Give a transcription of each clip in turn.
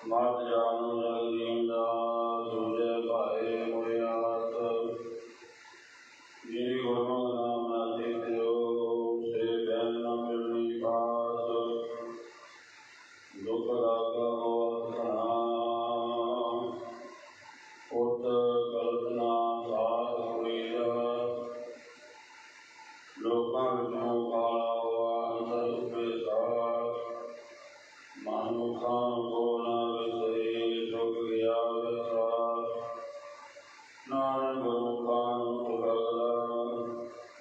ਮਤ ਜਾਣੋ ਜਗ ਜੀਂਦਾ ਦੂਜੇ ਭਾਏ ਮੁਰਿਆਤ ਜਿਨੀ ਗੁਰਮੁਖ ਨਾਮ ਨਾ ਜੀਤਿਓ ਸੇ ਬੈਨ ਨ ਮਿਲਣੀ ਪਾਸ ਦੁਖ ਰਾਗਾ ਹੋਵਤ ਧਨਾ ਉਤ ਕਲਪਨਾ ਸਾਧ ਹੋਈ ਲੋਕਾਂ ਵਿੱਚੋਂ ਕਾਲਾ ਹੋਆ ਅੰਦਰ ਉਪੇ ਸਾਰ ਮਨੁੱਖਾਂ ਕੋ ਨਾ ਵਿਸਰੇ ਦੁਖ ਗਿਆ ਵਿਸਾਰ ਨਾਨਕ ਗੁਰਮੁਖਾਂ ਨੂੰ ਸੁਖ ਅਗਲਾ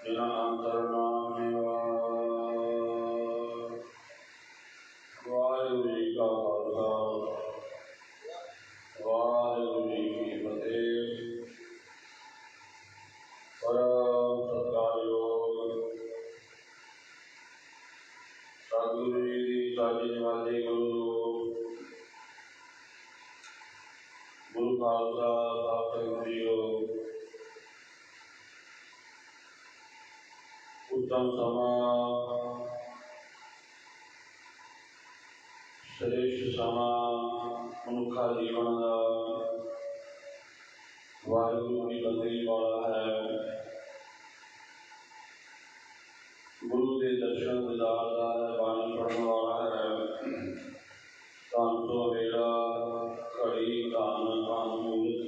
ਜਿਨ੍ਹਾਂ ਅੰਤਰ ਨਾਮ ਨਿਵਾਸ। ਵਾਹਿਗੁਰੂ ਜੀ ਕਾ ਖਾਲਸਾ ਵਾਹਿਗੁਰੂ ਜੀ ਕੀ ਫਤਿਹ। ਪਰਮ ਸਤਿਕਾਰਯੋਗ ਸਤਿਗੁਰੂ ਜੀ ਦੀ ਸਾਜੀ ਜਮਾਤੀ ਗੁਰੂ ਖਾਲਸਾ ਸਤਿਗੁਰੂ ਜੀਓ। ਉੱਤਮ ਸਮਾਂ ਸ੍ਰੇਸ਼ਟ ਸਮਾਂ ਮਨੁੱਖਾ ਜੀਵਨ ਦਾ ਵਾਹਿਗੁਰੂ ਦੀ ਬੰਦਗੀ ਵਾਲਾ ਹੈ। ਗੁਰੂ ਦੇ ਦਰਸ਼ਨ ਦਿਦਾਰ ਦਾ ਹੈ, ਬਾਣੀ ਪੜ੍ਹਨ ਵਾਲਾ ਹੈ। ਧੰਨ ਤੋਂ ਵੇਲਾ ਘੜੀ ਧੰਨ ਧੰਨ ਮੂਰਤ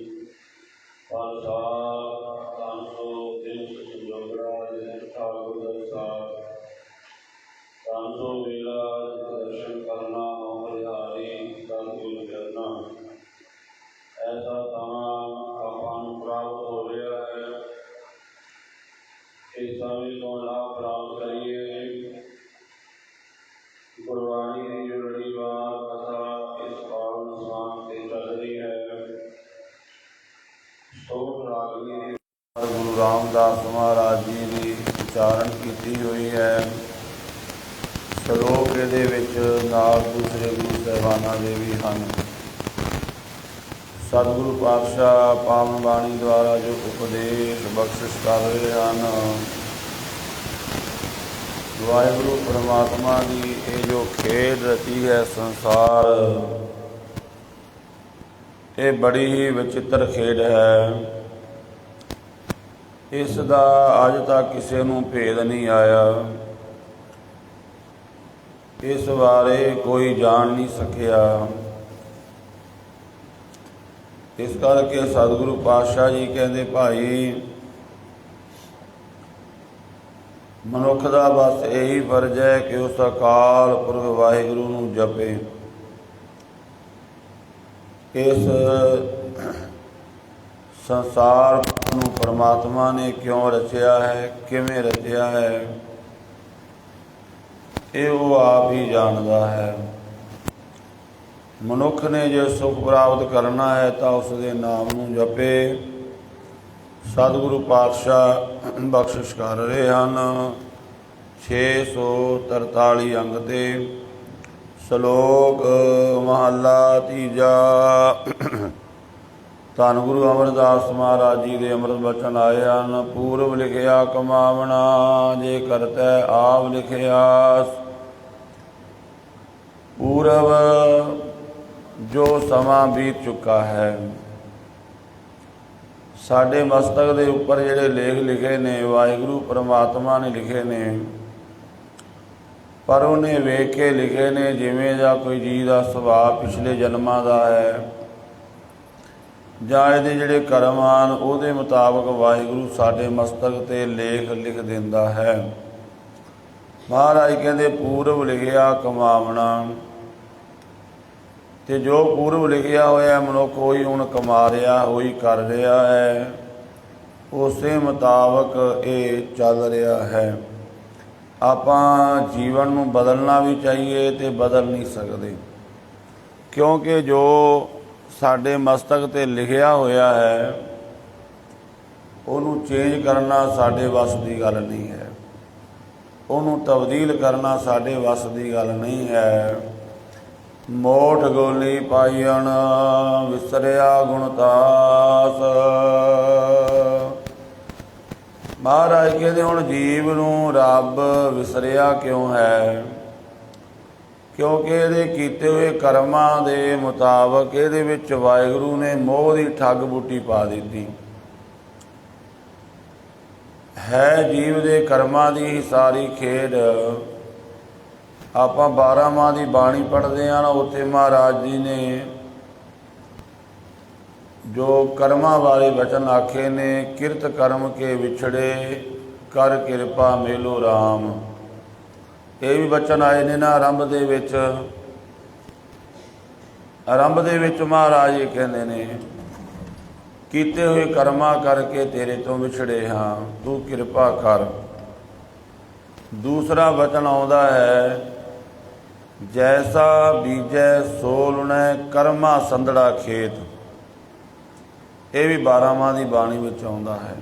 ਪਰ ਸਾਰ ਧੰਨ ਤੋਂ ਦਿਨ ਸੰਜੋਗੜਾ ਜਿਸ ਠਾਕੁਰ ਦਰਸਾ ਧੰਨ ਤੋਂ ਵੇਲਾ ਦਰਸ਼ਨ ਕਰਨਾ ਮੋਹਰਿਆਰੀ ਸਤਿਗੁਰ ਕਰਨਾ। ਐਸਾ ਸਮਾਂ ਆਪਾਂ ਨੂੰ ਪ੍ਰਾਪਤ ਹੋ ਰਿਹਾ ਹੈ। ਇਸ ਸਮੇਂ ਤੋਂ ਲਾਭ ਪ੍ਰਾਪਤ ਕਰੀਏ। ਗੁਰਬਾਣੀ ਦੀ ਜੋ ਲੜੀਵਾਰ ਕਥਾ ਇਸ ਪਾਵਨ ਸਥਾਨ ਤੇ ਚੱਲ ਰਹੀ ਹੈ। ਸੋਠ ਰਾਗਨੀ ਦੀ ਗੁਰੂ ਰਾਮਦਾਸ ਮਹਾਰਾਜ ਜੀ ਦੀ ਉਚਾਰਨ ਕੀਤੀ ਹੋਈ ਹੈ। ਸ਼ਲੋਕ ਇਹਦੇ ਵਿੱਚ ਨਾਲ ਦੂਸਰੇ ਗੁਰੂ ਸਾਹਿਬਾਨਾਂ ਦੇ ਵੀ ਹਨ। ਸਤਿਗੁਰੂ ਪਾਤਸ਼ਾਹ ਪਾਵਨ ਬਾਣੀ ਦੁਆਰਾ ਜੋ ਉਪਦੇਸ਼ ਬਖਸ਼ਿਸ਼ ਕਰ ਰਹੇ ਹਨ, ਵਾਹਿਗੁਰੂ ਪਰਮਾਤਮਾ ਦੀ ਇਹ ਜੋ ਖੇਡ ਰਚੀ ਹੈ ਸੰਸਾਰ, ਇਹ ਬੜੀ ਹੀ ਵਿਚਿੱਤਰ ਖੇਡ ਹੈ। ਇਸ ਦਾ ਅੱਜ ਤੱਕ ਕਿਸੇ ਨੂੰ ਭੇਦ ਨਹੀਂ ਆਇਆ। ਇਸ ਬਾਰੇ ਕੋਈ ਜਾਣ ਨਹੀਂ ਸਕਿਆ। ਇਸ ਕਰਕੇ ਸਤਿਗੁਰੂ ਪਾਤਸ਼ਾਹ ਜੀ ਕਹਿੰਦੇ, ਭਾਈ ਮਨੁੱਖ ਦਾ ਬਸ ਇਹੀ ਫਰਜ਼ ਹੈ ਕਿ ਉਸ ਅਕਾਲ ਪੁਰਖ ਵਾਹਿਗੁਰੂ ਨੂੰ ਜਪੇ। ਇਸ ਸੰਸਾਰ ਨੂੰ ਪਰਮਾਤਮਾ ਨੇ ਕਿਉਂ ਰਚਿਆ ਹੈ, ਕਿਵੇਂ ਰਚਿਆ ਹੈ, ਇਹ ਉਹ ਆਪ ਹੀ ਜਾਣਦਾ ਹੈ। ਮਨੁੱਖ ਨੇ ਜੇ ਸੁਖ ਪ੍ਰਾਪਤ ਕਰਨਾ ਹੈ ਤਾਂ ਉਸ ਦੇ ਨਾਮ ਨੂੰ ਜਪੇ। ਸਤਿਗੁਰੂ ਪਾਤਸ਼ਾਹ ਬਖਸ਼ਿਸ਼ ਕਰ ਰਹੇ ਹਨ। 643 ਅੰਗ ਤੇ ਸ਼ਲੋਕ ਮਹੱਲਾ ਤੀਜਾ। ਧੰਨ ਗੁਰੂ ਅਮਰਦਾਸ ਮਹਾਰਾਜ ਜੀ ਦੇ ਅੰਮ੍ਰਿਤ ਬਚਨ ਆਏ ਹਨ। ਪੂਰਬ ਲਿਖਿਆ ਕਮਾਵਣਾ, ਜੇ ਕਰਤੈ ਆਪ ਲਿਖਿਆਸ। ਪੂਰਬ ਜੋ ਸਮਾਂ ਬੀਤ ਚੁੱਕਾ ਹੈ, ਸਾਡੇ ਮਸਤਕ ਦੇ ਉੱਪਰ ਜਿਹੜੇ ਲੇਖ ਲਿਖੇ ਨੇ ਵਾਹਿਗੁਰੂ ਪਰਮਾਤਮਾ ਨੇ ਲਿਖੇ ਨੇ, ਪਰ ਉਹਨੇ ਵੇਖ ਕੇ ਲਿਖੇ ਨੇ ਜਿਵੇਂ ਦਾ ਕੋਈ ਜੀਅ ਦਾ ਸੁਭਾਅ ਪਿਛਲੇ ਜਨਮਾਂ ਦਾ ਹੈ, ਜਾਂ ਇਹਦੇ ਜਿਹੜੇ ਕਰਮ ਹਨ ਉਹਦੇ ਮੁਤਾਬਕ ਵਾਹਿਗੁਰੂ ਸਾਡੇ ਮਸਤਕ 'ਤੇ ਲੇਖ ਲਿਖ ਦਿੰਦਾ ਹੈ। ਮਹਾਰਾਜ ਕਹਿੰਦੇ ਪੂਰਬ ਲਿਖਿਆ ਕਮਾਵਣਾ, ਤੇ ਜੋ ਪੂਰਬ ਲਿਖਿਆ ਹੋਇਆ ਮਨੁੱਖ ਉਹੀ ਹੁਣ ਕਮਾ ਰਿਹਾ, ਉਹੀ ਕਰ ਰਿਹਾ ਹੈ। ਉਸੇ ਮੁਤਾਬਕ ਇਹ ਚੱਲ ਰਿਹਾ ਹੈ। ਆਪਾਂ ਜੀਵਨ ਨੂੰ ਬਦਲਣਾ ਵੀ ਚਾਹੀਏ ਤੇ ਬਦਲ ਨਹੀਂ ਸਕਦੇ, ਕਿਉਂਕਿ ਜੋ ਸਾਡੇ ਮਸਤਕ 'ਤੇ ਲਿਖਿਆ ਹੋਇਆ ਹੈ ਉਹਨੂੰ ਚੇਂਜ ਕਰਨਾ ਸਾਡੇ ਵੱਸ ਦੀ ਗੱਲ ਨਹੀਂ ਹੈ। ਉਹਨੂੰ ਤਬਦੀਲ ਕਰਨਾ ਸਾਡੇ ਵੱਸ ਦੀ ਗੱਲ ਨਹੀਂ ਹੈ। ਮੋਠ ਗੋਲੀ ਪਾਈਣ ਵਿਸਰਿਆ ਗੁਣਤਾਸ। ਮਹਾਰਾਜ ਕਹਿੰਦੇ ਹੁਣ ਜੀਵ ਨੂੰ ਰੱਬ ਵਿਸਰਿਆ ਕਿਉਂ ਹੈ? क्योंकि ये कीते हुए कर्मां दे मुताबक ये विच वाहिगुरू ने मोह की ठग बूटी पा दी है। जीव के कर्मां की ही सारी खेड। आपां 12 माह की बाणी पढ़ते हैं, उत्थे महाराज जी ने जो कर्मां वाले वचन आखे ने, किरत कर्म के विछड़े कर किरपा मेलो राम। ये भी वचन आए ने ना आरंभ दे विच। आरंभ दे विच महाराज ये कहते ने, कीते हुए कर्मा करके तेरे तो विछड़े हाँ, तू किरपा कर। दूसरा वचन आउंदा है, जैसा बीजै सो लुणै कर्मा संदड़ा खेत। ये भी 12 माह की बाणी विच आउंदा है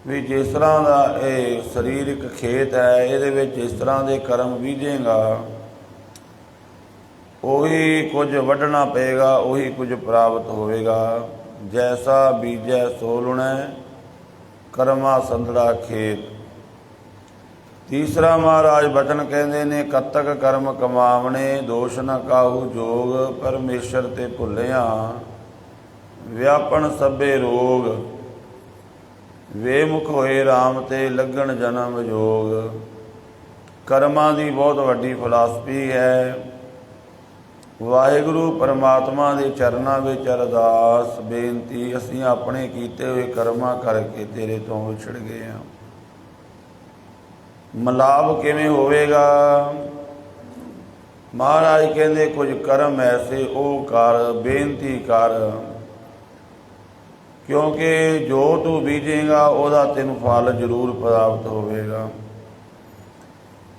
भी जिस तरह का ये सरीरक खेत है, ये जिस तरह के कर्म बीजेगा उही कुछ वढ़ना पेगा, उही कुछ प्राप्त होएगा। जैसा बीजै सो लुणै कर्मा संदड़ा खेत। तीसरा महाराज वचन कहते ने, कतक कर्म कमावने दोष न काहू जोग। परमेश्वर ते भुलिया व्यापन सभे रोग। वे मुख होए राम ते लगन जन्म योग। कर्मां की बहुत वड्डी फिलासफी है। वाहिगुरू परमात्मा के चरनां विच अरदास बेनती, असीं अपने कीते हुए कर्मां करके तेरे तो विछड़ गए हैं। मलाप किवें होवेगा? महाराज कहते कुछ कर्म ऐसे ओ कर, बेनती कर, क्योंकि जो तू बीजेगा वह तेन फल जरूर प्राप्त होवेगा।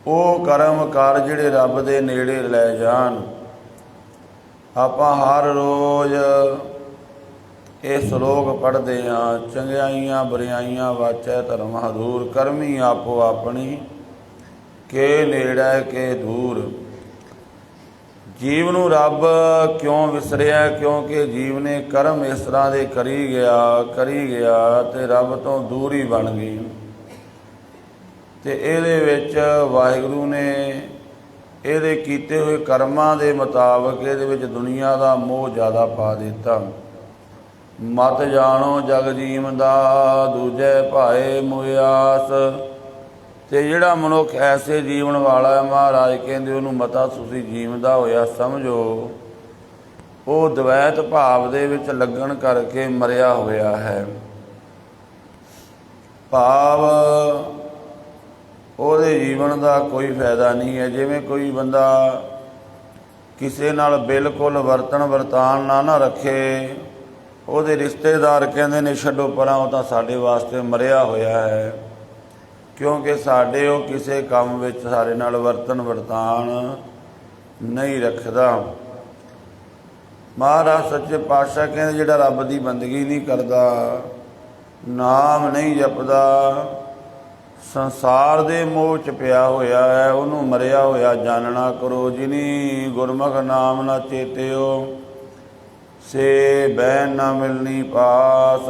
वो कर्म कर जिहड़े रब दे नेड़े लै जान। आपां हर रोज़ ये श्लोक पढ़ते हाँ, चंगियाइयां बुरियाइयां वाचै धर्म हदूर। करमी आपो अपनी के नेड़ै के दूर। जीव नूं रब क्यों विसरिया? क्योंकि जीव ने कर्म इस तरह के करी गया ते रब तो दूर ही बन गई। ते इहदे विच वाहिगुरू ने इहदे कीते हुए कर्मां दे मुताबक इहदे विच दुनिया का मोह ज़्यादा पा दिता। मत जानो जग जीवदा दूजे भाए मुआस। ते जिहड़ा मनुख ऐसे जीवन वाला है, महाराज कहते उन्होंने मता तुसी जीवदा होया समझो, वो द्वैत भाव दे विच लगन करके मरिया होया है। भाव ਉਹਦੇ जीवन का कोई फायदा नहीं है। जिवें कोई बंदा किसी नाल बिल्कुल वर्तन वर्तान ना रखे, ਉਹਦੇ रिश्तेदार कहते ने छड्डो परां, ਉਹ ਤਾਂ ਸਾਡੇ वास्ते मरिया होया है। क्योंकि साडे वो किसी काम विच सारे नाल वर्तन वर्तान नहीं रखदा। महाराज सच्चे पातशाह कहते जिहड़ा रब की बंदगी नहीं करदा, नाम नहीं जपदा, संसार दे मोह च पिया होया है, उन्हों मरिया होया जानना करो। जिनी गुरमुख नाम ना चेतियो से बैन ना मिलनी पास।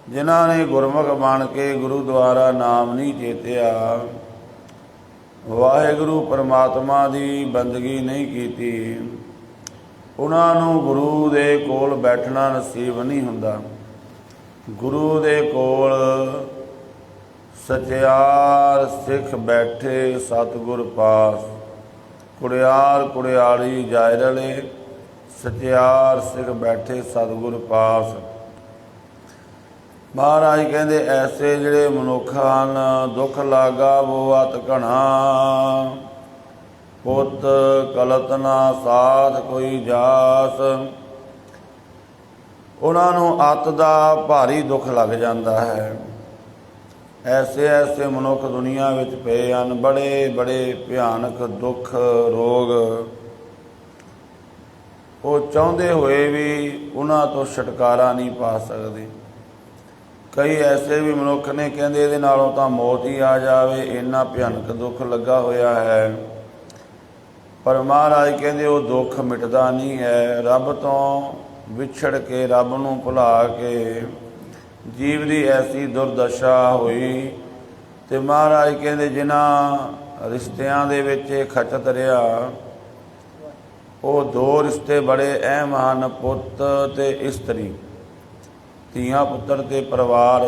जिन्हां ने गुरमुख बन के गुरु द्वारा नाम नहीं चेतिया, वाहिगुरू परमात्मा की बंदगी नहीं की, उन्होंने गुरु दे कोल बैठना नसीब नहीं हुंदा। गुरु दे कोल सचियार सिख बैठे सतगुर पास। कुड़ियार कुड़ियाली जाय रले, सचियार सिख बैठे सतगुर पास। महाराज कहते ऐसे जिहड़े मनुख हन, दुख लागा वो अत घना। पुत कलत ना साथ कोई जास। उन्होंने अत का भारी दुख लग जाता है। ऐसे ऐसे मनुख दुनिया विच पे हैं, बड़े बड़े भयानक दुख रोग, वो चाहते हुए भी उन्हां तो छुटकारा नहीं पा सकते। कई ऐसे भी मनुख ने कहते ये नालों तो मौत ही आ जाए, इन्ना भयानक दुख लगा होया है। पर महाराज कहते वो दुख मिटदा नहीं है। रब तो विछड़ के रब नूं भुला के जीव की ऐसी दुर्दशा हुई ਤੇ ਮਹਾਰਾਜ ਕਹਿੰਦੇ ਜਿਨ੍ਹਾਂ ਰਿਸ਼ਤਿਆਂ ਦੇ ਵਿੱਚ ਇਹ ਖਚਤ ਰਿਹਾ, ਉਹ ਦੋ ਰਿਸ਼ਤੇ ਬੜੇ ਅਹਿਮ ਹਨ, ਪੁੱਤ ਤੇ ਇਸਤਰੀ। ਧੀਆਂ ਪੁੱਤਰ ਤੇ ਪਰਿਵਾਰ।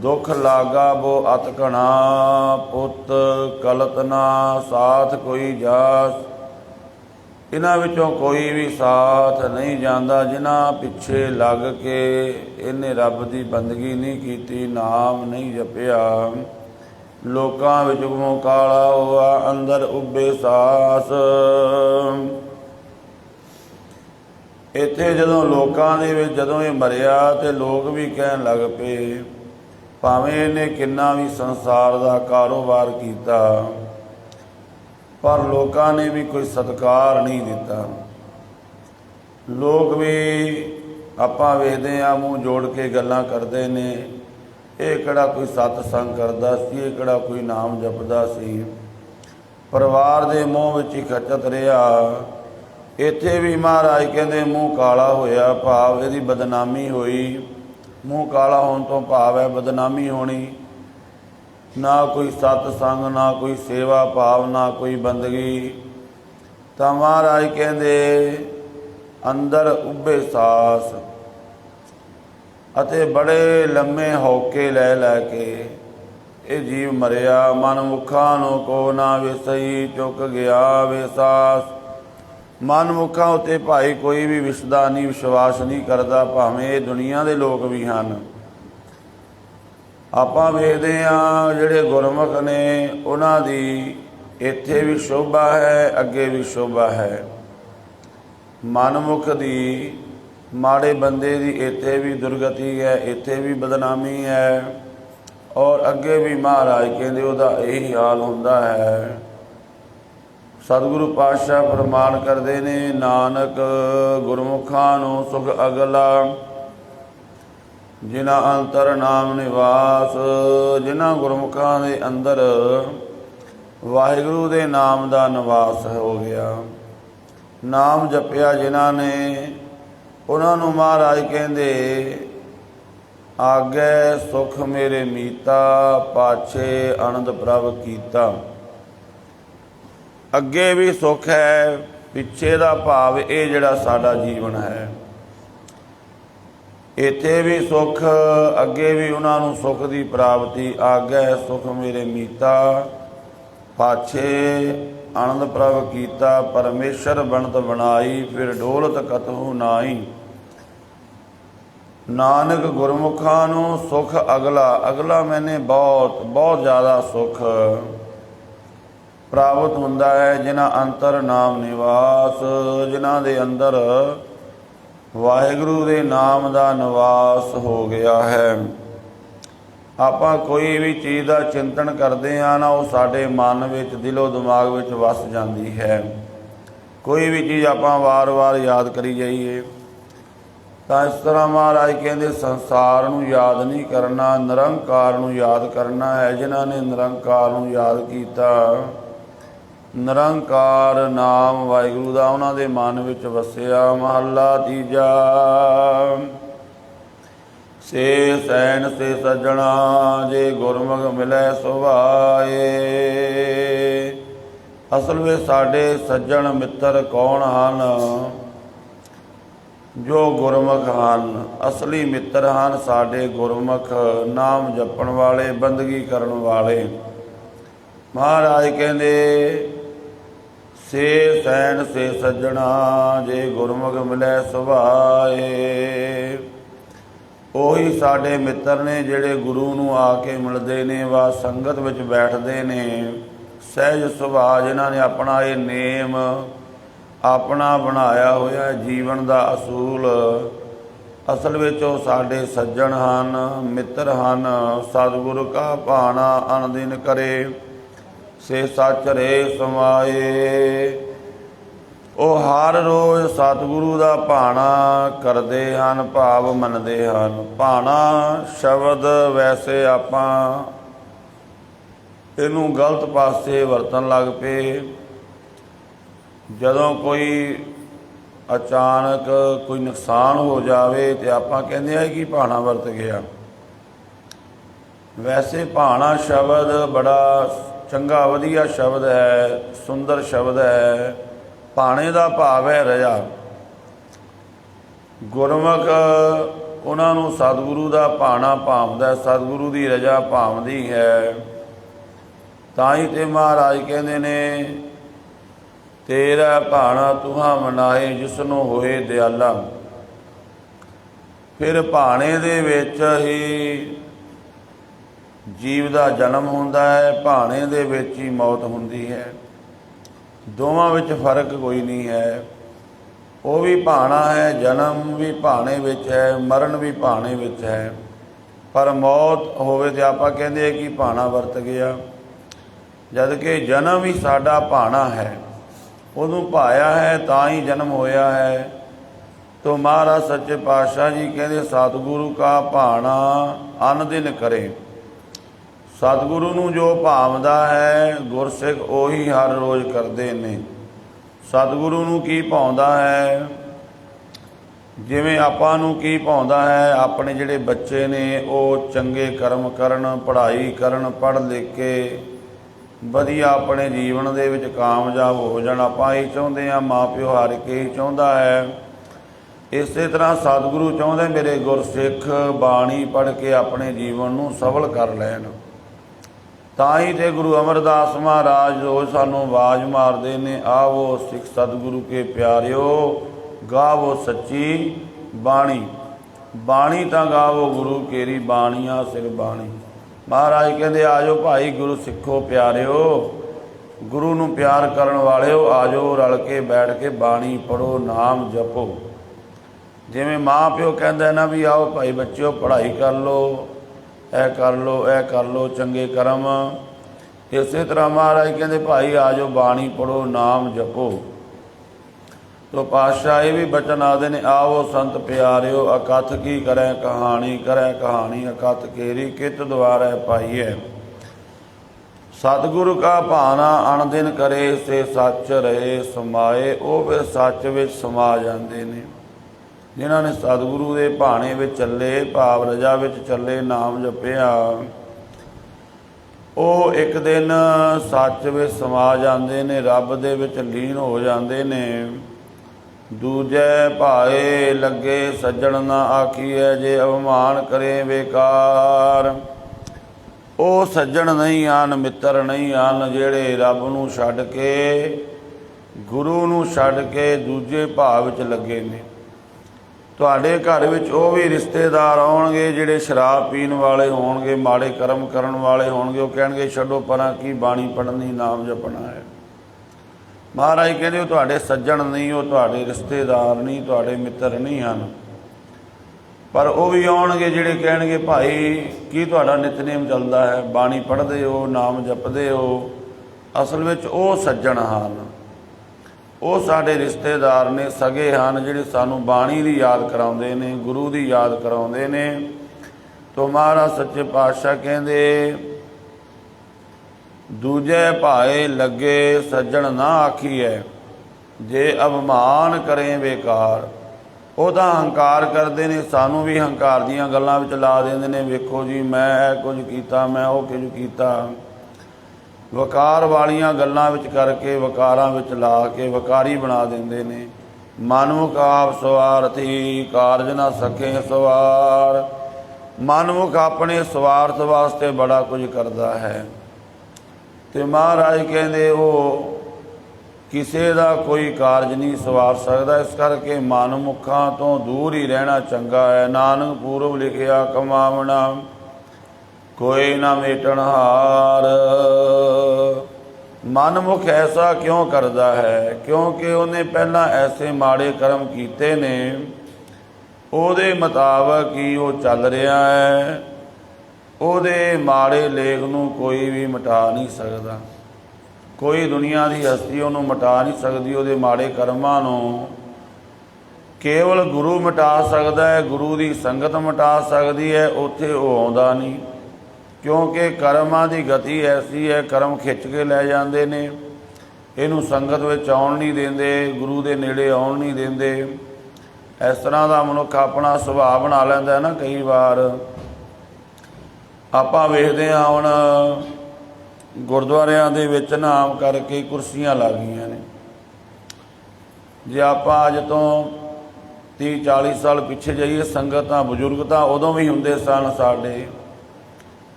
ਦੁੱਖ ਲਾਗਾ ਬੋ ਅਤ ਘਣਾ, ਪੁੱਤ ਕਲਤ ਨਾ ਸਾਥ ਕੋਈ ਜਾਸ। ਇਹਨਾਂ ਵਿੱਚੋਂ ਕੋਈ ਵੀ ਸਾਥ ਨਹੀਂ ਜਾਂਦਾ ਜਿਨ੍ਹਾਂ ਪਿੱਛੇ ਲੱਗ ਕੇ ਇਹਨੇ ਰੱਬ ਦੀ ਬੰਦਗੀ ਨਹੀਂ ਕੀਤੀ, ਨਾਮ ਨਹੀਂ ਜਪਿਆ। ਲੋਕਾਂ ਵਿੱਚ ਮੂੰਹ ਕਾਲਾ ਹੋਆ, ਅੰਦਰ ਉੱਭੇ ਸਾਸ। ਇੱਥੇ ਜਦੋਂ ਲੋਕਾਂ ਦੇ ਵਿੱਚ ਜਦੋਂ ਇਹ ਮਰਿਆ ਤੇ ਲੋਕ ਵੀ ਕਹਿਣ ਲੱਗ ਪਏ, ਭਾਵੇਂ ਇਹਨੇ ਕਿੰਨਾ ਵੀ ਸੰਸਾਰ ਦਾ ਕਾਰੋਬਾਰ ਕੀਤਾ, ਪਰ ਲੋਕਾਂ ਨੇ ਵੀ ਕੋਈ ਸਤਿਕਾਰ ਨਹੀਂ ਦਿੱਤਾ। ਲੋਕ ਵੀ ਆਪਾਂ ਵੇਖਦੇ ਹਾਂ ਮੂੰਹ ਜੋੜ ਕੇ ਗੱਲਾਂ ਕਰਦੇ ਨੇ, ਇਹ ਕਿਹੜਾ ਕੋਈ ਸਤਸੰਗ ਕਰਦਾ ਸੀ, ਇਹ ਕਿਹੜਾ ਕੋਈ ਨਾਮ ਜਪਦਾ ਸੀ। ਪਰਿਵਾਰ ਦੇ ਮੂੰਹ ਵਿੱਚ ਹੀ ਖਚਤ ਰਿਹਾ। ਇੱਥੇ ਵੀ ਮਹਾਰਾਜ ਕਹਿੰਦੇ ਮੂੰਹ ਕਾਲਾ ਹੋਇਆ, ਭਾਵ ਇਹਦੀ ਬਦਨਾਮੀ ਹੋਈ। ਮੂੰਹ ਕਾਲਾ ਹੋਣ ਤੋਂ ਭਾਵ ਹੈ ਬਦਨਾਮੀ ਹੋਣੀ। ਨਾ ਕੋਈ ਸਤਸੰਗ, ਨਾ ਕੋਈ ਸੇਵਾ ਭਾਵ, ਨਾ ਕੋਈ ਬੰਦਗੀ। ਤਾਂ ਮਹਾਰਾਜ ਕਹਿੰਦੇ ਅੰਦਰ ਉੱਭੇ ਸਾਸ, ਅਤੇ ਬੜੇ ਲੰਮੇ ਹੌਕੇ ਲੈ ਲੈ ਕੇ ਇਹ ਜੀਵ ਮਰਿਆ। ਮਨ ਮੁਖਾਂ ਨੂੰ ਕੋ ਨਾ ਵਿਸਈ, ਚੁੱਕ ਗਿਆ ਵੇ ਸਾਸ। ਮਨ ਮੁਖਾਂ ਉੱਤੇ ਭਾਈ ਕੋਈ ਵੀ ਵਿਸਦਾ ਨਹੀਂ, ਵਿਸ਼ਵਾਸ ਨਹੀਂ ਕਰਦਾ, ਭਾਵੇਂ ਇਹ ਦੁਨੀਆ ਦੇ ਲੋਕ ਵੀ ਹਨ। ਆਪਾਂ ਵੇਖਦੇ ਹਾਂ ਜਿਹੜੇ ਗੁਰਮੁਖ ਨੇ ਉਹਨਾਂ ਦੀ ਇੱਥੇ ਵੀ ਸ਼ੋਭਾ ਹੈ, ਅੱਗੇ ਵੀ ਸ਼ੋਭਾ ਹੈ। ਮਨਮੁਖ ਦੀ, ਮਾੜੇ ਬੰਦੇ ਦੀ ਇੱਥੇ ਵੀ ਦੁਰਗਤੀ ਹੈ, ਇੱਥੇ ਵੀ ਬਦਨਾਮੀ ਹੈ, ਔਰ ਅੱਗੇ ਵੀ ਮਹਾਰਾਜ ਕਹਿੰਦੇ ਉਹਦਾ ਇਹੀ ਹਾਲ ਹੁੰਦਾ ਹੈ। ਸਤਿਗੁਰੂ ਪਾਤਸ਼ਾਹ ਪ੍ਰਮਾਣ ਕਰਦੇ ਨੇ, ਨਾਨਕ ਗੁਰਮੁਖਾਂ ਨੂੰ ਸੁਖ ਅਗਲਾ, ਜਿਨ੍ਹਾਂ ਅੰਤਰ ਨਾਮ ਨਿਵਾਸ। ਜਿਨ੍ਹਾਂ ਗੁਰਮੁਖਾਂ ਦੇ ਅੰਦਰ ਵਾਹਿਗੁਰੂ ਦੇ ਨਾਮ ਦਾ ਨਿਵਾਸ ਹੋ ਗਿਆ, ਨਾਮ ਜਪਿਆ ਜਿਨ੍ਹਾਂ ਨੇ, ਉਹਨਾਂ ਨੂੰ ਮਹਾਰਾਜ ਕਹਿੰਦੇ ਆਗੇ ਸੁਖ ਮੇਰੇ ਮੀਤਾ, ਪਾਛੇ ਆਨੰਦ ਪ੍ਰਭ ਕੀਤਾ। ਅੱਗੇ ਵੀ ਸੁੱਖ ਹੈ, ਪਿੱਛੇ ਦਾ ਭਾਵ ਇਹ ਜਿਹੜਾ ਸਾਡਾ ਜੀਵਨ ਹੈ। ਇੱਥੇ ਵੀ ਸੁੱਖ, ਅੱਗੇ ਵੀ ਉਹਨਾਂ ਨੂੰ ਸੁੱਖ ਦੀ ਪ੍ਰਾਪਤੀ। ਆਗੇ ਸੁਖ ਮੇਰੇ ਮੀਤਾ, ਪਾਛੇ ਆਨੰਦ ਪ੍ਰਭ ਕੀਤਾ। ਪਰਮੇਸ਼ਰ ਬਣਤ ਬਣਾਈ, ਫਿਰ ਡੋਲਤ ਕਤਹੂ ਨਾਈ। ਨਾਨਕ ਗੁਰਮੁਖਾਂ ਨੂੰ ਸੁਖ ਅਗਲਾ, ਅਗਲਾ ਮੈਨੇ ਬਹੁਤ ਬਹੁਤ ਜ਼ਿਆਦਾ ਸੁਖ ਪ੍ਰਾਪਤ ਹੁੰਦਾ ਹੈ। ਜਿਨ੍ਹਾਂ ਅੰਤਰ ਨਾਮ ਨਿਵਾਸ, ਜਿਨ੍ਹਾਂ ਦੇ ਅੰਦਰ ਵਾਹਿਗੁਰੂ ਦੇ ਨਾਮ ਦਾ ਨਿਵਾਸ ਹੋ ਗਿਆ ਹੈ। ਆਪਾਂ ਕੋਈ ਵੀ ਚੀਜ਼ ਦਾ ਚਿੰਤਨ ਕਰਦੇ ਹਾਂ ਨਾ, ਉਹ ਸਾਡੇ ਮਨ ਵਿੱਚ, ਦਿਲੋਂ ਦਿਮਾਗ ਵਿੱਚ ਵਸ ਜਾਂਦੀ ਹੈ। ਕੋਈ ਵੀ ਚੀਜ਼ ਆਪਾਂ ਵਾਰ-ਵਾਰ ਯਾਦ ਕਰੀ ਜਾਈਏ ਤਾਂ ਇਸ ਤਰ੍ਹਾਂ ਮਹਾਰਾਜ ਕਹਿੰਦੇ ਸੰਸਾਰ ਨੂੰ ਯਾਦ ਨਹੀਂ ਕਰਨਾ, ਨਿਰੰਕਾਰ ਨੂੰ ਯਾਦ ਕਰਨਾ ਹੈ। ਜਿਨ੍ਹਾਂ ਨੇ ਨਿਰੰਕਾਰ ਨੂੰ ਯਾਦ ਕੀਤਾ, ਨਿਰੰਕਾਰ ਨਾਮ ਵਾਹਿਗੁਰੂ ਦਾ ਉਹਨਾਂ ਦੇ ਮਨ ਵਿੱਚ ਵਸਿਆ। ਮਹੱਲਾ ਤੀਜਾ। ਸੇ ਸੈਣ ਸੇ ਸੱਜਣਾ, ਜੇ ਗੁਰਮੁਖ ਮਿਲੈ ਸੁਭਾਏ। ਅਸਲ ਵਿੱਚ ਸਾਡੇ ਸੱਜਣ ਮਿੱਤਰ ਕੌਣ ਹਨ? ਜੋ ਗੁਰਮੁਖ ਹਨ, ਅਸਲੀ ਮਿੱਤਰ ਹਨ ਸਾਡੇ ਗੁਰਮੁਖ, ਨਾਮ ਜਪਣ ਵਾਲੇ, ਬੰਦਗੀ ਕਰਨ ਵਾਲੇ। ਮਹਾਰਾਜ ਕਹਿੰਦੇ ਸੇ ਸੈਣ ਸੇ ਸੱਜਣਾ, ਜੇ ਗੁਰਮੁਖ ਮਿਲੈ ਸੁਭਾਏ। ਉਹੀ ਸਾਡੇ ਮਿੱਤਰ ਨੇ ਜਿਹੜੇ ਗੁਰੂ ਨੂੰ ਆ ਕੇ ਮਿਲਦੇ ਨੇ, ਵਾ ਸੰਗਤ ਵਿੱਚ ਬੈਠਦੇ ਨੇ। ਸਹਿਜ ਸੁਭਾਅ, ਜਿਨ੍ਹਾਂ ਨੇ ਆਪਣਾ ਇਹ ਨੇਮ ਆਪਣਾ ਬਣਾਇਆ ਹੋਇਆ ਜੀਵਨ ਦਾ ਅਸੂਲ, ਅਸਲ ਵਿੱਚ ਉਹ ਸਾਡੇ ਸੱਜਣ ਹਨ, ਮਿੱਤਰ ਹਨ। ਸਤਿਗੁਰੂ ਕਾ ਭਾਣਾ ਅਨਦਿਨ ਕਰੇ, ਸੇ ਸੱਚ ਰੇ ਸਮਾਏ। ਉਹ ਹਰ ਰੋਜ਼ ਸਤਿਗੁਰੂ ਦਾ ਭਾਣਾ ਕਰਦੇ ਹਨ, ਭਾਵ ਮੰਨਦੇ ਹਨ। ਭਾਣਾ ਸ਼ਬਦ ਵੈਸੇ ਆਪਾਂ ਇਹਨੂੰ ਗਲਤ ਪਾਸੇ ਵਰਤਣ ਲੱਗ ਪਏ। ਜਦੋਂ ਕੋਈ ਅਚਾਨਕ ਕੋਈ ਨੁਕਸਾਨ ਹੋ ਜਾਵੇ ਤੇ ਆਪਾਂ ਕਹਿੰਦੇ ਆ ਕਿ ਭਾਣਾ ਵਰਤ ਗਿਆ। वैसे भाणा शब्द बड़ा चंगा वधिया शब्द है, सुंदर शब्द है। भाणे का भाव है रजा। गुरमुख उन्होंने सतगुरु का भाणा भावदा, सतगुरु की रजा भावदी है। ताई ते महाराज कहते ने तेरा भाणा तुहां मनाए जिसनों होए दयाला। फिर भाणे दे विच ही जीव का जन्म होंदा है, भाणे दे विच ही मौत होंदी है। दोवां विच फर्क कोई नहीं है। वो भी भाणा है, जन्म भी भाणे विच है, मरण भी भाणे विच है। पर मौत होवे ते आपां कहंदे कि भाणा वरत गया, जद कि जन्म ही साडा भाणा है। उदों भाया है तां ही जन्म होया है। तो महाराज सच्चे पातशाह जी कहते सतगुरु का भाणा अन दिन करे। सतगुरु नूं जो भावदा है गुरसिख उही हर रोज़ करते ने। सतगुरु नूं की भाउंदा है, जिवें आपां नूं की भाउंदा है अपने जिहड़े बच्चे ने वो चंगे कर्म करन, पढ़ाई करन, पढ़ लिख के वधिया अपने जीवन दे विच कामयाब हो जाण। आपां यही चाहुंदे हां, माँ प्यो हर के ही चाहुंदा है। इस तरह सतगुरु चाहुंदे मेरे गुरसिख बाणी पढ़ के अपने जीवन नूं सफल कर लैण। तां ही ते गुरु अमरदास महाराज रोज़ सानूं आवाज़ मारदे ने, आवो सिख सतगुरु के प्यारिओ गावो सच्ची बाणी। बाणी तां गावो गुरु केरी बाणियां सिर बाणी। महाराज कहते आजो भाई गुरु सिखो प्यारिओ, गुरु नूं प्यार करन वालिओ, आजो रल के बैठ के बाणी पढ़ो, नाम जपो। जिवें माँ प्यो कहंदा ना भी आओ भाई बच्चों पढ़ाई कर लो, ऐ कर लो, ऐ कर लो, चंगे कर्म। इस तरह महाराज कहते भाई आजो बाणी पढ़ो, नाम जपो। तो पातशाह ये भी बचन आदे ने, आवो संत प्यारिओ अकथ की करें कहानी, करें कहानी अकथ केरी कित द्वारै पाईए। सतगुरु का भाना अन दिन करे से सच रहे समाए। वो फिर सच विच समा जाते ने। जिन्हों ने सतगुरु के भाणे विच चले, भाव रजा विच चले, नाम जपिया, वो एक दिन सच विच समा जाते ने, रब दे विच लीन हो जाते ने। दूजे भाए लगे सज्जण ना आखिए, जे अवमान करे बेकार। वो सज्जण नहीं आन, मित्र नहीं आन, जेड़े रब नूं छड्ड के, गुरु नूं छड्ड के दूजे भाव विच लगे ने। तुहाडे घर विच वो भी रिश्तेदार आउणगे जिहड़े शराब पीण वाले होणगे, माड़े कर्म करन वाले होणगे। वो कहणगे छड्डो परां की बाणी पढ़नी, नाम जपना है। महाराज कहते हो तुहाडे सज्जण नहीं, वो तुहाडे रिश्तेदार नहीं, तुहाडे मित्र नहीं हैं। पर वो भी आउणगे जिहड़े कहणगे भाई की तुहाडा नितनेम चलदा है, बाणी पढ़दे हो, नाम जपदे हो। असल विच वो सज्जण हन, वो साडे रिश्तेदार ने, सगे हैं, जिहड़े सानू बाणी दी याद कराउंदे ने, गुरु दी याद कराउंदे ने। तो महाराज सच्चे पातशाह कहंदे दूजे भाए लगे सज्जण ना आखीए, जे अवमान करें बेकार। वो तो हंकार करते हैं, सानू भी हंकार दीयां गल्लां विच ला देंदे ने, वेखो जी मैं यह कुछ कीता, मैं वो कुछ कीता। वकार वालियां गल्लां विच करके वकारां विच ला के वकारी बना देंदे ने। मनमुख आप स्वार्थी कारज ना सके सवार। मनमुख अपने स्वार्थ वास्ते बड़ा कुछ करता है। तो महाराज कहते वो किसी का कोई कारज नहीं सवार सकता। इस करके मनमुखां तो दूर ही रहना चंगा है। नानक पूर्व लिखिया कमावना कोई ना मेटन हार। मनमुख ऐसा क्यों करता है? क्योंकि उन्हें पहला ऐसे माड़े कर्म कीते ने, ਉਹਦੇ ਮੁਤਾਬਕ ਹੀ ਉਹ ਚੱਲ ਰਿਹਾ ਹੈ। ਉਹਦੇ ਮਾੜੇ ਲੇਖ ਨੂੰ ਕੋਈ ਵੀ ਮਿਟਾ ਨਹੀਂ ਸਕਦਾ। ਕੋਈ ਦੁਨੀਆ ਦੀ ਹਸਤੀ ਉਹਨੂੰ ਮਿਟਾ ਨਹੀਂ ਸਕਦੀ। ਉਹਦੇ ਮਾੜੇ ਕਰਮਾਂ ਨੂੰ ਕੇਵਲ ਗੁਰੂ ਮਿਟਾ ਸਕਦਾ ਹੈ, ਗੁਰੂ ਦੀ ਸੰਗਤ ਮਿਟਾ ਸਕਦੀ ਹੈ। ਉੱਥੇ ਉਹ ਆਉਂਦਾ ਨਹੀਂ, ਕਿਉਂਕਿ ਕਰਮਾਂ ਦੀ ਗਤੀ ਐਸੀ ਹੈ, ਕਰਮ ਖਿੱਚ ਕੇ ਲੈ ਜਾਂਦੇ ਨੇ। ਇਹਨੂੰ ਸੰਗਤ ਵਿੱਚ ਆਉਣ ਨਹੀਂ ਦਿੰਦੇ, ਗੁਰੂ ਦੇ ਨੇੜੇ ਆਉਣ ਨਹੀਂ ਦਿੰਦੇ। ਇਸ ਤਰ੍ਹਾਂ ਦਾ ਮਨੁੱਖ ਆਪਣਾ ਸੁਭਾਅ ਬਣਾ ਲੈਂਦਾ ਨਾ। ਕਈ ਵਾਰ ਆਪਾਂ ਵੇਖਦੇ ਹਾਂ ਹੁਣ ਗੁਰਦੁਆਰਿਆਂ ਦੇ ਵਿੱਚ ਨਾਮ ਕਰਕੇ ਕੁਰਸੀਆਂ ਲੱਗ ਗਈਆਂ ਨੇ। ਜੇ ਆਪਾਂ ਅੱਜ ਤੋਂ 30-40 ਸਾਲ ਪਿੱਛੇ ਜਾਈਏ, ਸੰਗਤਾਂ ਬਜ਼ੁਰਗ ਤਾਂ ਉਦੋਂ ਵੀ ਹੁੰਦੇ ਸਨ ਸਾਡੇ,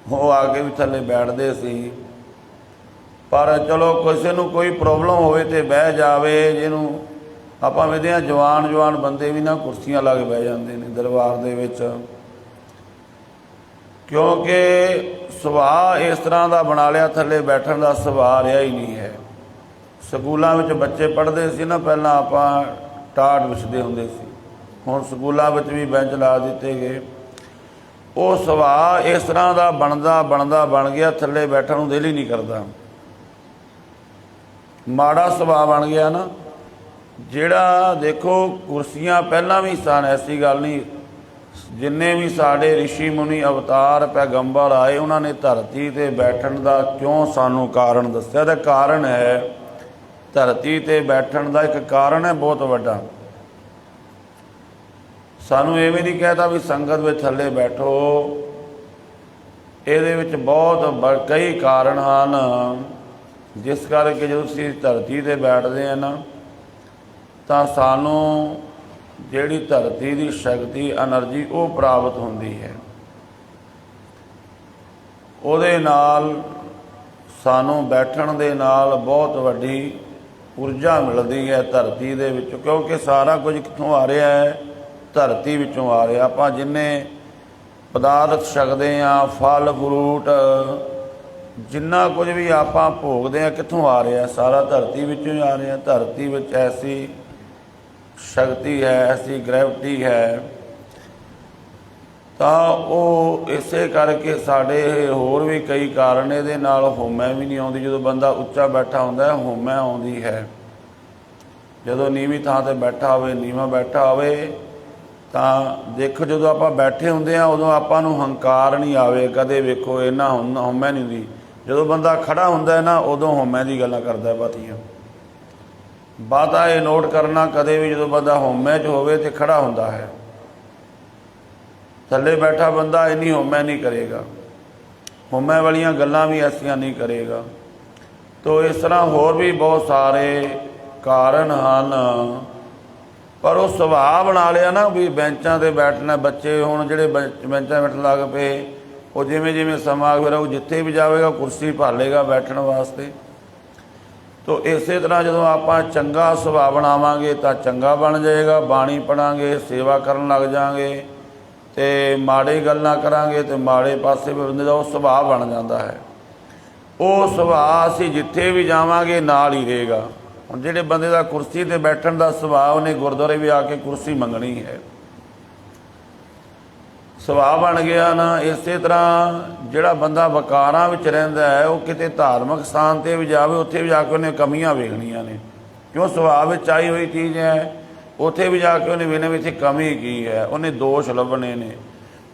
ਉਹ ਆ ਕੇ ਵੀ ਥੱਲੇ ਬੈਠਦੇ ਸੀ। ਪਰ ਚਲੋ ਕਿਸੇ ਨੂੰ ਕੋਈ ਪ੍ਰੋਬਲਮ ਹੋਵੇ ਤੇ ਬਹਿ ਜਾਵੇ, ਜਿਹਨੂੰ ਆਪਾਂ ਵੇਖਦੇ ਹਾਂ ਜਵਾਨ ਬੰਦੇ ਵੀ ਨਾ ਕੁਰਸੀਆਂ ਲਾ ਕੇ ਬਹਿ ਜਾਂਦੇ ਨੇ ਦਰਬਾਰ ਦੇ ਵਿੱਚ, ਕਿਉਂਕਿ ਸੁਭਾਅ ਇਸ ਤਰ੍ਹਾਂ ਦਾ ਬਣਾ ਲਿਆ, ਥੱਲੇ ਬੈਠਣ ਦਾ ਸੁਭਾਅ ਰਿਹਾ ਹੀ ਨਹੀਂ ਹੈ। ਸਕੂਲਾਂ ਵਿੱਚ ਬੱਚੇ ਪੜ੍ਹਦੇ ਸੀ ਨਾ, ਪਹਿਲਾਂ ਆਪਾਂ ਟਾਟ ਵਿਛਦੇ ਹੁੰਦੇ ਸੀ, ਹੁਣ ਸਕੂਲਾਂ ਵਿੱਚ ਵੀ ਬੈਂਚ ਲਾ ਦਿੱਤੇ ਗਏ। ਉਹ ਸੁਭਾਅ ਇਸ ਤਰ੍ਹਾਂ ਦਾ ਬਣ ਗਿਆ, ਥੱਲੇ ਬੈਠਣ ਨੂੰ ਦਿਲ ਹੀ ਨਹੀਂ ਕਰਦਾ। ਮਾੜਾ ਸੁਭਾਅ ਬਣ ਗਿਆ ਨਾ, ਜਿਹੜਾ ਦੇਖੋ ਕੁਰਸੀਆਂ ਪਹਿਲਾਂ ਵੀ ਸਨ, ਐਸੀ ਗੱਲ ਨਹੀਂ। ਜਿੰਨੇ ਵੀ ਸਾਡੇ ਰਿਸ਼ੀ ਮੁਨੀ ਅਵਤਾਰ ਪੈਗੰਬਰ ਆਏ, ਉਹਨਾਂ ਨੇ ਧਰਤੀ 'ਤੇ ਬੈਠਣ ਦਾ ਕਿਉਂ ਸਾਨੂੰ ਕਾਰਨ ਦੱਸਿਆ। ਤਾਂ ਕਾਰਨ ਹੈ, ਧਰਤੀ 'ਤੇ ਬੈਠਣ ਦਾ ਇੱਕ ਕਾਰਨ ਹੈ ਬਹੁਤ ਵੱਡਾ। ਸਾਨੂੰ ਐਵੇਂ ਨਹੀਂ ਕਹਿਤਾ ਵੀ ਸੰਗਤ ਵਿੱਚ ਥੱਲੇ ਬੈਠੋ, ਇਹਦੇ ਵਿੱਚ ਬਹੁਤ ਕਈ ਕਾਰਨ ਹਨ, ਜਿਸ ਕਰਕੇ ਜਦੋਂ ਅਸੀਂ ਧਰਤੀ 'ਤੇ ਬੈਠਦੇ ਹਾਂ ਨਾ, ਤਾਂ ਸਾਨੂੰ ਜਿਹੜੀ ਧਰਤੀ ਦੀ ਸ਼ਕਤੀ ਐਨਰਜੀ ਉਹ ਪ੍ਰਾਪਤ ਹੁੰਦੀ ਹੈ। ਉਹਦੇ ਨਾਲ ਸਾਨੂੰ ਬੈਠਣ ਦੇ ਨਾਲ ਬਹੁਤ ਵੱਡੀ ਊਰਜਾ ਮਿਲਦੀ ਹੈ ਧਰਤੀ ਦੇ ਵਿੱਚੋਂ, ਕਿਉਂਕਿ ਸਾਰਾ ਕੁਝ ਕਿੱਥੋਂ ਆ ਰਿਹਾ ਹੈ, ਧਰਤੀ ਵਿੱਚੋਂ ਆ ਰਿਹਾ। ਆਪਾਂ ਜਿੰਨੇ ਪਦਾਰਥ ਛਕਦੇ ਹਾਂ, ਫਲ ਫਰੂਟ, ਜਿੰਨਾ ਕੁਝ ਵੀ ਆਪਾਂ ਭੋਗਦੇ ਹਾਂ, ਕਿੱਥੋਂ ਆ ਰਿਹਾ, ਸਾਰਾ ਧਰਤੀ ਵਿੱਚੋਂ ਹੀ ਆ ਰਿਹਾ। ਧਰਤੀ ਵਿੱਚ ਐਸੀ ਸ਼ਕਤੀ ਹੈ, ਐਸੀ ਗ੍ਰੈਵਿਟੀ ਹੈ, ਤਾਂ ਉਹ ਇਸੇ ਕਰਕੇ ਸਾਡੇ ਹੋਰ ਵੀ ਕਈ ਕਾਰਨ ਇਹਦੇ ਨਾਲ ਹਉਮੈ ਵੀ ਨਹੀਂ ਆਉਂਦੀ। ਜਦੋਂ ਬੰਦਾ ਉੱਚਾ ਬੈਠਾ ਹੁੰਦਾ ਹਉਮੈ ਆਉਂਦੀ ਹੈ। ਜਦੋਂ ਨੀਵੀਂ ਥਾਂ 'ਤੇ ਬੈਠਾ ਹੋਵੇ, ਨੀਵਾਂ ਬੈਠਾ ਹੋਵੇ, ਤਾਂ ਦੇਖੋ ਜਦੋਂ ਆਪਾਂ ਬੈਠੇ ਹੁੰਦੇ ਹਾਂ ਉਦੋਂ ਆਪਾਂ ਨੂੰ ਹੰਕਾਰ ਨਹੀਂ ਆਵੇ ਕਦੇ। ਵੇਖੋ ਇਹਨਾਂ ਹਉਮੈ ਨਹੀਂ ਹੁੰਦੀ। ਜਦੋਂ ਬੰਦਾ ਖੜਾ ਹੁੰਦਾ ਨਾ, ਉਦੋਂ ਹਉਮੈ ਦੀ ਗੱਲਾਂ ਕਰਦਾ ਬਾਤੀਆਂ। ਬਾਤਾਂ ਇਹ ਨੋਟ ਕਰਨਾ ਕਦੇ ਵੀ, ਜਦੋਂ ਬੰਦਾ ਹਉਮੈ 'ਚ ਹੋਵੇ ਤੇ ਖੜਾ ਹੁੰਦਾ ਹੈ। ਥੱਲੇ ਬੈਠਾ ਬੰਦਾ ਇੰਨੀ ਹਉਮੈ ਨਹੀਂ ਕਰੇਗਾ, ਹਉਮੈ ਵਾਲੀਆਂ ਗੱਲਾਂ ਵੀ ਐਸੀਆਂ ਨਹੀਂ ਕਰੇਗਾ। ਤੋ ਇਸ ਤਰ੍ਹਾਂ ਹੋਰ ਵੀ ਬਹੁਤ ਸਾਰੇ ਕਾਰਨ ਹਨ, ਪਰ ਉਹ ਸੁਭਾਅ ਬਣਾ ਲਿਆ ਨਾ ਵੀ ਬੈਂਚਾਂ 'ਤੇ ਬੈਠਣਾ। ਬੱਚੇ ਹੁਣ ਜਿਹੜੇ ਬੈਂਚਾਂ ਬੈਠਣ ਲੱਗ ਪਏ, ਉਹ ਜਿਵੇਂ ਸਮਾਂ ਫਿਰ ਉਹ ਜਿੱਥੇ ਵੀ ਜਾਵੇਗਾ ਕੁਰਸੀ ਭਾਲੇਗਾ ਬੈਠਣ ਵਾਸਤੇ। ਤੋ ਇਸੇ ਤਰ੍ਹਾਂ ਜਦੋਂ ਆਪਾਂ ਚੰਗਾ ਸੁਭਾਅ ਬਣਾਵਾਂਗੇ ਤਾਂ ਚੰਗਾ ਬਣ ਜਾਏਗਾ। ਬਾਣੀ ਪੜ੍ਹਾਂਗੇ, ਸੇਵਾ ਕਰਨ ਲੱਗ ਜਾਵਾਂਗੇ, ਅਤੇ ਮਾੜੇ ਗੱਲਾਂ ਕਰਾਂਗੇ ਅਤੇ ਮਾੜੇ ਪਾਸੇ ਬੰਦੇ ਦਾ ਉਹ ਸੁਭਾਅ ਬਣ ਜਾਂਦਾ ਹੈ। ਉਹ ਸੁਭਾਅ ਅਸੀਂ ਜਿੱਥੇ ਵੀ ਜਾਵਾਂਗੇ ਨਾਲ ਹੀ ਰਹੇਗਾ। ਹੁਣ ਜਿਹੜੇ ਬੰਦੇ ਦਾ ਕੁਰਸੀ 'ਤੇ ਬੈਠਣ ਦਾ ਸੁਭਾਅ, ਉਹਨੇ ਗੁਰਦੁਆਰੇ ਵੀ ਆ ਕੇ ਕੁਰਸੀ ਮੰਗਣੀ ਹੈ। ਸੁਭਾਅ ਬਣ ਗਿਆ ਨਾ। ਇਸੇ ਤਰ੍ਹਾਂ ਜਿਹੜਾ ਬੰਦਾ ਵਕਾਰਾਂ ਵਿੱਚ ਰਹਿੰਦਾ ਹੈ, ਉਹ ਕਿਤੇ ਧਾਰਮਿਕ ਸਥਾਨ 'ਤੇ ਵੀ ਜਾਵੇ, ਉੱਥੇ ਵੀ ਜਾ ਕੇ ਉਹਨੇ ਕਮੀਆਂ ਵੇਖਣੀਆਂ ਨੇ, ਕਿਉਂ ਸੁਭਾਅ ਵਿੱਚ ਆਈ ਹੋਈ ਚੀਜ਼ ਹੈ। ਉੱਥੇ ਵੀ ਜਾ ਕੇ ਉਹਨੇ ਵੇਖਣਾ ਵੀ ਇੱਥੇ ਕਮੀ ਕੀ ਹੈ, ਉਹਨੇ ਦੋਸ਼ ਲੱਭਣੇ ਨੇ।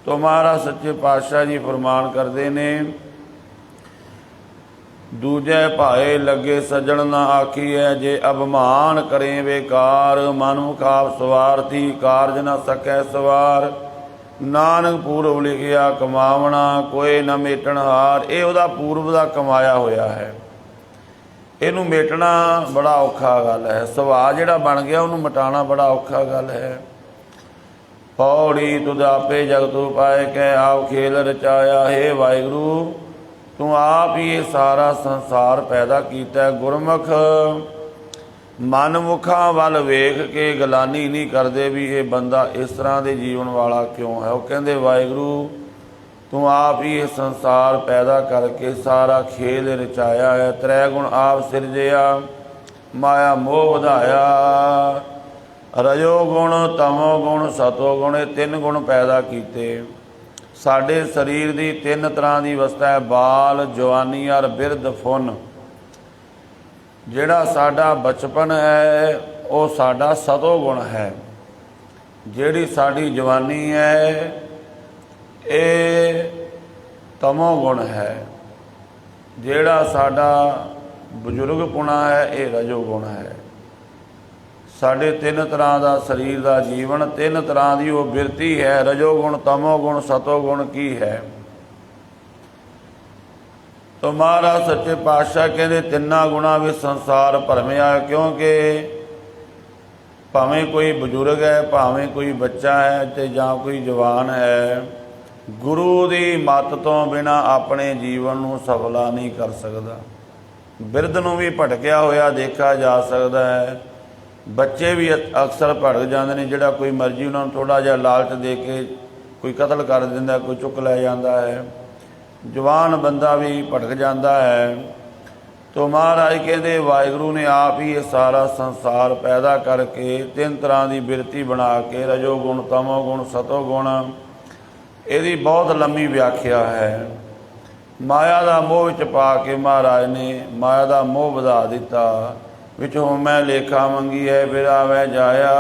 ਤੋ ਮਹਾਰਾਜ ਸੱਚੇ ਪਾਤਸ਼ਾਹ ਜੀ ਫਰਮਾਨ ਕਰਦੇ ਨੇ, ਦੂਜੇ ਭਾਏ ਲੱਗੇ ਸੱਜਣ ਨਾ ਆਖੀਐ, ਜੇ ਅਭਿਮਾਨ ਕਰੇ ਵੇਕਾਰ, ਮਨ ਮੁਖਾਪ ਸਵਾਰਥੀ, ਕਾਰਜ ਨਾ ਸਕੈ ਸਵਾਰ। ਨਾਨਕ ਪੂਰਬ ਲਿਖਿਆ ਕਮਾਵਣਾ, ਕੋਏ ਨਾ ਮੇਟਣ ਹਾਰ। ਇਹ ਉਹਦਾ ਪੂਰਬ ਦਾ ਕਮਾਇਆ ਹੋਇਆ ਹੈ, ਇਹਨੂੰ ਮੇਟਣਾ ਬੜਾ ਔਖਾ ਗੱਲ ਹੈ। ਸੁਭਾਅ ਜਿਹੜਾ ਬਣ ਗਿਆ ਉਹਨੂੰ ਮਿਟਾਉਣਾ ਬੜਾ ਔਖਾ ਗੱਲ ਹੈ। ਪੌੜੀ ਤੁਧ ਆਪੇ ਜਗਤ ਉਪਾਏ, ਕਹਿ ਆਪ ਖੇਲ ਰਚਾਇਆ। ਹੇ ਵਾਹਿਗੁਰੂ, ਤੂੰ ਆਪ ਹੀ ਇਹ ਸਾਰਾ ਸੰਸਾਰ ਪੈਦਾ ਕੀਤਾ। ਗੁਰਮੁਖ ਮਨਮੁਖਾਂ ਵੱਲ ਵੇਖ ਕੇ ਗਲਾਨੀ ਨਹੀਂ ਕਰਦੇ ਵੀ ਇਹ ਬੰਦਾ ਇਸ ਤਰ੍ਹਾਂ ਦੇ ਜੀਵਨ ਵਾਲਾ ਕਿਉਂ ਹੈ। ਉਹ ਕਹਿੰਦੇ ਵਾਹਿਗੁਰੂ, ਤੂੰ ਆਪ ਹੀ ਇਹ ਸੰਸਾਰ ਪੈਦਾ ਕਰਕੇ ਸਾਰਾ ਖੇਲ ਰਚਾਇਆ ਹੈ। ਤ੍ਰੈ ਗੁਣ ਆਪ ਸਿਰਜਿਆ, ਮਾਇਆ ਮੋਹ ਵਧਾਇਆ। ਰਜੋ ਗੁਣ, ਤਮੋ ਗੁਣ, ਸਤੋ ਗੁਣ, ਇਹ 3 ਗੁਣ ਪੈਦਾ ਕੀਤੇ। ਸਾਡੇ ਸਰੀਰ ਦੀ 3 ਤਰ੍ਹਾਂ ਦੀ ਅਵਸਥਾ ਹੈ, ਬਾਲ, ਜਵਾਨੀ ਔਰ ਬਿਰਧ ਫੁੰਨ। ਜਿਹੜਾ ਸਾਡਾ ਬਚਪਨ ਹੈ ਉਹ ਸਾਡਾ ਸਤੋ ਗੁਣ ਹੈ। ਜਿਹੜੀ ਸਾਡੀ ਜਵਾਨੀ ਹੈ ਇਹ ਤਮੋ ਗੁਣ ਹੈ। ਜਿਹੜਾ ਸਾਡਾ ਬਜ਼ੁਰਗਪੁਣਾ ਹੈ ਇਹ ਰਜੋ ਗੁਣ ਹੈ। ਸਾਡੇ 3 ਤਰ੍ਹਾਂ ਦਾ ਸਰੀਰ ਦਾ ਜੀਵਨ, 3 ਤਰ੍ਹਾਂ ਦੀ ਉਹ ਬਿਰਤੀ ਹੈ। ਰਜੋ ਗੁਣ, ਤਮੋ ਗੁਣ, ਸਤੋ ਗੁਣ ਕੀ ਹੈ। तो महाराज सच्चे पातशाह कहते तिन्ना गुणा भी संसार भरमिया, क्योंकि भावें कोई बजुर्ग है, भावें कोई बच्चा है ते जां कोई जवान है, गुरु की मत तो बिना अपने जीवन नूं सफला नहीं कर सकता। बिरध नूं भी भटकिया होया देखा जा सकता है, बच्चे भी अक्सर भटक जाते हैं, जिहड़ा कोई मर्जी उन्होंने थोड़ा जिहा लालच दे के कोई कतल कर दिंदा, कोई चुक लै जाता है, जवान बंदा भी भटक जाता है। तो महाराज कहते वाहिगुरु ने आप ही ये सारा संसार पैदा करके तीन तरह की बिरती बना के, रजोगुण, तमोगुण, सतोगुण, यदी बहुत लंबी व्याख्या है। माया का मोह विच पा के महाराज ने माया का मोह वधा दिता, विच होमै लेखा मंगी है फिर आवै जाया।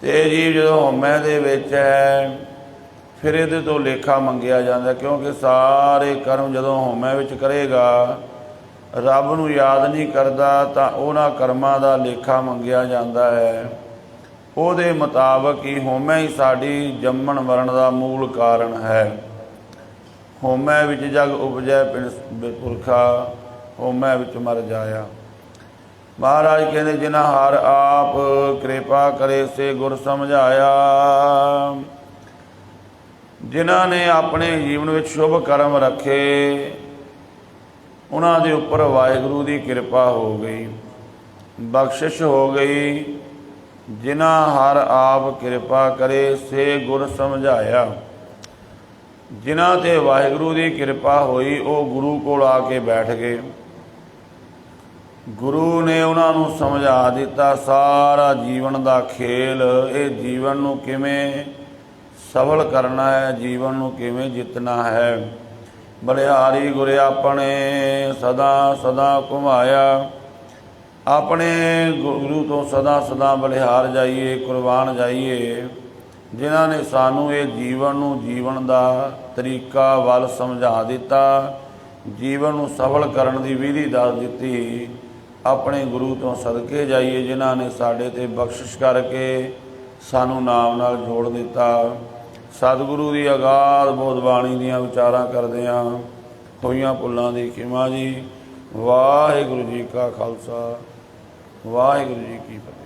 ते जीव जो होमै दे विच है फिर ये तो लेखा मंगिया जाता, क्योंकि सारे कर्म जदों होमै विच करेगा, रब नूं याद नहीं करता, तो उन्हां कर्मां दा लेखा मंगिया जाता है। उहदे मुताबक ही होमै ही साडी जम्मण मरण का मूल कारण है। होमै विच जग उपजै पुरखा, होमै विच मर जाया। महाराज कहते जिन्हां हर आप कृपा करे से गुर समझाया। जिन्हां ने अपने जीवन में शुभ कर्म रखे, उन्हां दे उपर वाहिगुरू की कृपा हो गई, बख्शिश हो गई। जिन्हां हर आप कृपा करे से गुर समझाया। जिन्हां ते वाहिगुरू की कृपा होई, वो गुरु कोल आके बैठ गए। गुरु ने उन्होंने समझा दिता सारा जीवन का खेल, ये जीवन नूं किवें सफल करना है, जीवन नूं किवें जितना है। बलिहारी गुरे अपने सदा सदा घुमाया। अपने गुरु तो सदा सदा बलिहार जाइए, कुर्बान जाइए, जिन्हां ने सानू ये जीवन नूं जीवन का तरीका वल समझा दिता, जीवन नूं सफल करन दी विधि दस दिती। अपने गुरु तो सदके जाइए, जिन्हां ने साडे ते बख्शिश करके सानू नाम नाल जोड़ दिता। सतगुरु की अगाध बोध बाणी दीआं विचारां करदिआं होईआं भुल्लां दी खिमा जी। वाहिगुरू जी का खालसा, वाहिगुरू जी की फतेह।